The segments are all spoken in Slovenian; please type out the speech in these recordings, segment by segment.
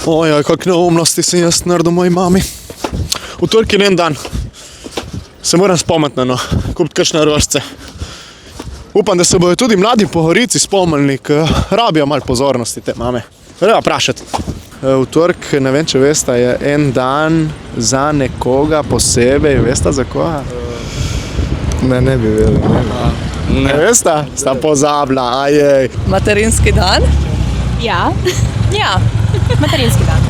Ojoj, kak neumnosti sem jaz naredil moji mami. V torek je njen dan. Se moram spomniti na kupiti kakšne rožice. Upam, da se bojo tudi mladi po Gorici spomnili, ker rabijo malo pozornosti te mame. Treba vprašati. V torek, ne vem, če veste, je en dan za nekoga posebej. Veste za koga? Ne bi vedel. Ne veste? Sta pozabila, ajej. Materinski dan? Ja. Ja, materinski dan.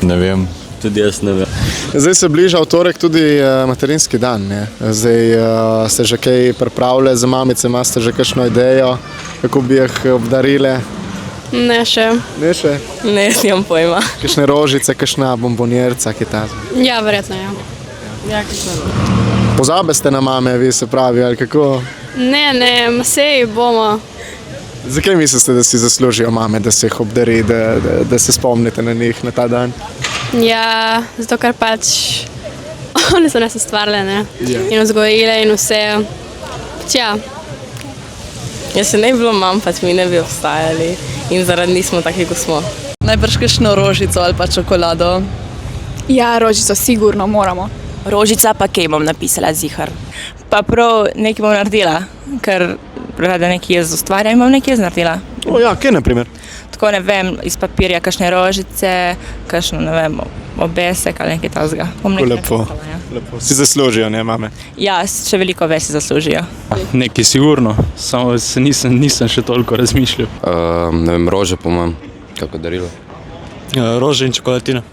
Ne vem. Tudi jaz ne vem. Zdaj se bliža v torek tudi materinski dan. Ne? Zdaj ste že kaj pripravili za mamice, imate že kakšno idejo, kako bi jih obdarile? Ne še. Ne še? Ne, nimam pojma. Kakšne rožice, kakšna bombonjerca, kaj ta? Ja, verjetno, ja. Ja, Pozabe ste na mame, vi se pravi, ali kako? ne, sej bomo. Zakaj mislite, da si zaslužijo mame, da se jih obdari, da se spomnite na njih na ta dan? Ja, zato ker pač one so nas ustvarile, ne? Ja. In vzgojile in vse. Tja. Ja, se ne bi bilo mam, pač mi ne bi obstajali in zaradi njih smo taki, kot smo. Najbrž kakšno rožico ali pa čokolado. Ja, rožico sigurno moramo. Rožica pa kaj bom napisala zihar. Pa prav nekaj bom naredila, ker rada nekaj jaz ustvarjam in bom nekaj jaz naredila. O ja, kaj na primer? Tako ne vem, iz papirja kakšne rožice, kakšno, ne vem, obesek ali nekaj tazga. Lepo. Lepo. Si zaslužijo, ne mame? Ja, še veliko več si zaslužijo. Nekaj sigurno, samo se nisem še toliko razmišljal. Ne vem, rože po mojem, kako darilo. Rože in čokoladina.